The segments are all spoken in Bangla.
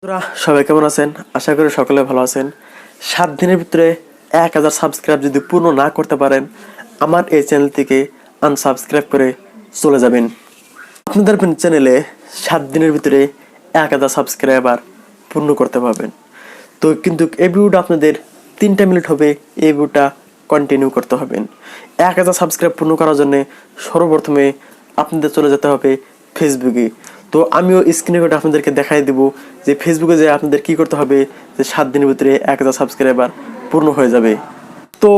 বন্ধুরা সবাই কেমন আছেন? আশা করি সকলে ভালো আছেন। 7 দিনের ভিতরে 1000 সাবস্ক্রাইব যদি পূর্ণ না করতে পারেন, আমার এই চ্যানেল থেকে আনসাবস্ক্রাইব করে চলে যাবেন। আপনাদের চ্যানেলে 7 দিনের ভিতরে 1000 সাবস্ক্রাইবার পূর্ণ করতে পারবেন। তো কিন্তু এই ভিডিওটা আপনাদের 3টা মিনিট হবে, এই ভিডিওটা কন্টিনিউ করতে হবেন। 1000 সাবস্ক্রাইব পূর্ণ করার জন্য সর্বপ্রথমে আপনাদের চলে যেতে হবে ফেসবুকে। তো আমিও স্ক্রিনে করে আপনাদেরকে দেখাই দেব যে ফেসবুকে যে আপনাদের কি করতে হবে যে 7 দিনের ভিতরে 1000 সাবস্ক্রাইবার পূর্ণ হয়ে যাবে। তো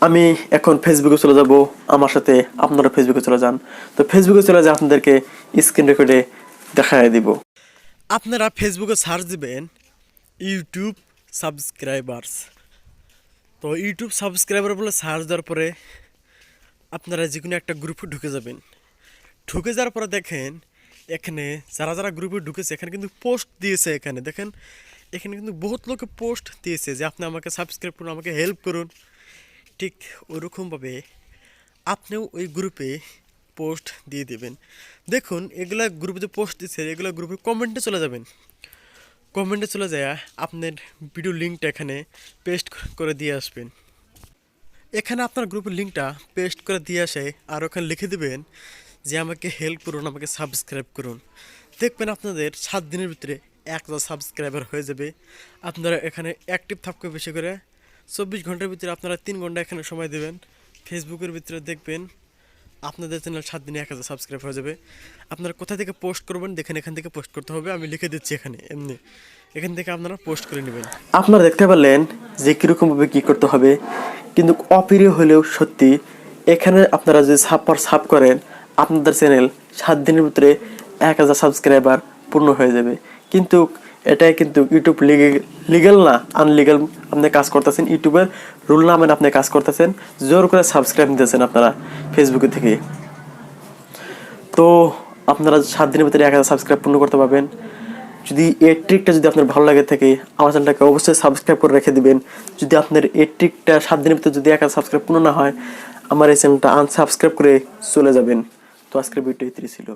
আমি এখন ফেসবুকে চলে যাব, আমার সাথে আপনারা ফেসবুকে চলে যান। তো ফেসবুকে চলে যায় আপনাদেরকে স্ক্রিন রেকর্ডে দেখাই দিব। আপনারা ফেসবুকে সার্চ দিবেন ইউটিউব সাবস্ক্রাইবার্স। তো ইউটিউব সাবস্ক্রাইবার বলে সার্চ দেওয়ার পরে আপনারা যে কোনো একটা গ্রুপে ঢুকে যাবেন। ঢুকে যাওয়ার পরে দেখেন এখানে যারা যারা গ্রুপে ঢুকেছে এখানে কিন্তু পোস্ট দিয়েছে। এখানে দেখেন এখানে কিন্তু বহুত লোকে পোস্ট দিয়েছে যে আপনি আমাকে সাবস্ক্রাইব করুন, আমাকে হেল্প করুন। ঠিক ওরকমভাবে আপনিও ওই গ্রুপে পোস্ট দিয়ে দেবেন। দেখুন এগুলা গ্রুপে যে পোস্ট দিচ্ছে এগুলো গ্রুপে কমেন্টে চলে যাবেন। কমেন্টে চলে যায় আপনার ভিডিও লিঙ্কটা এখানে পেস্ট করে দিয়ে আসবেন। এখানে আপনার গ্রুপের লিঙ্কটা পেস্ট করে দিয়ে আসে আর ওখানে লিখে দেবেন যে আমাকে হেল্প করুন, আমাকে সাবস্ক্রাইব করুন। দেখবেন আপনাদের 7 দিনের ভিতরে 1000 সাবস্ক্রাইবার হয়ে যাবে। আপনারা এখানে অ্যাক্টিভ থাকবে বেশি করে। 24 ঘন্টার ভিতরে আপনারা 3 ঘন্টা এখানে সময় দেবেন। ফেসবুকের ভিতরে দেখবেন আপনাদের চ্যানেল 7 দিনে 1000 সাবস্ক্রাইব হয়ে যাবে। আপনারা কোথা থেকে পোস্ট করবেন দেখেন, এখান থেকে পোস্ট করতে হবে। আমি লিখে দিচ্ছি এখানে, এখান থেকে আপনারা পোস্ট করে নেবেন। আপনারা দেখতে পারলেন যে কীরকমভাবে কী করতে হবে, কিন্তু অপ্রিয় হলেও সত্যি। এখানে আপনারা যদি সাব করেন আপনাদের চ্যানেল 7 দিনের ভিতরে 1000 সাবস্ক্রাইবার পূর্ণ হয়ে যাবে। কিন্তু এটাই কিন্তু ইউটিউব লিগ্যাল না, আনলিগ্যাল আপনি কাজ করতেছেন। ইউটিউবের রুল না মানে আপনি কাজ করতেছেন, জোর করে সাবস্ক্রাইব নিতেছেন আপনারা ফেসবুকে থেকে। তো আপনারা 7 দিনের ভিতরে 1000 সাবস্ক্রাইব পূর্ণ করতে পারবেন। যদি এই ট্রিকটা যদি আপনার ভালো লাগে থাকে আমার চ্যানেলটাকে অবশ্যই সাবস্ক্রাইব করে রেখে দিবেন। যদি আপনার এই ট্রিকটা 7 দিনের ভিতরে যদি 1000 সাবস্ক্রাইব পূর্ণ না হয়, আমার এই চ্যানেলটা আনসাবস্ক্রাইব করে চলে যাবেন। তো আজকের ভিডিও এটাই ছিল।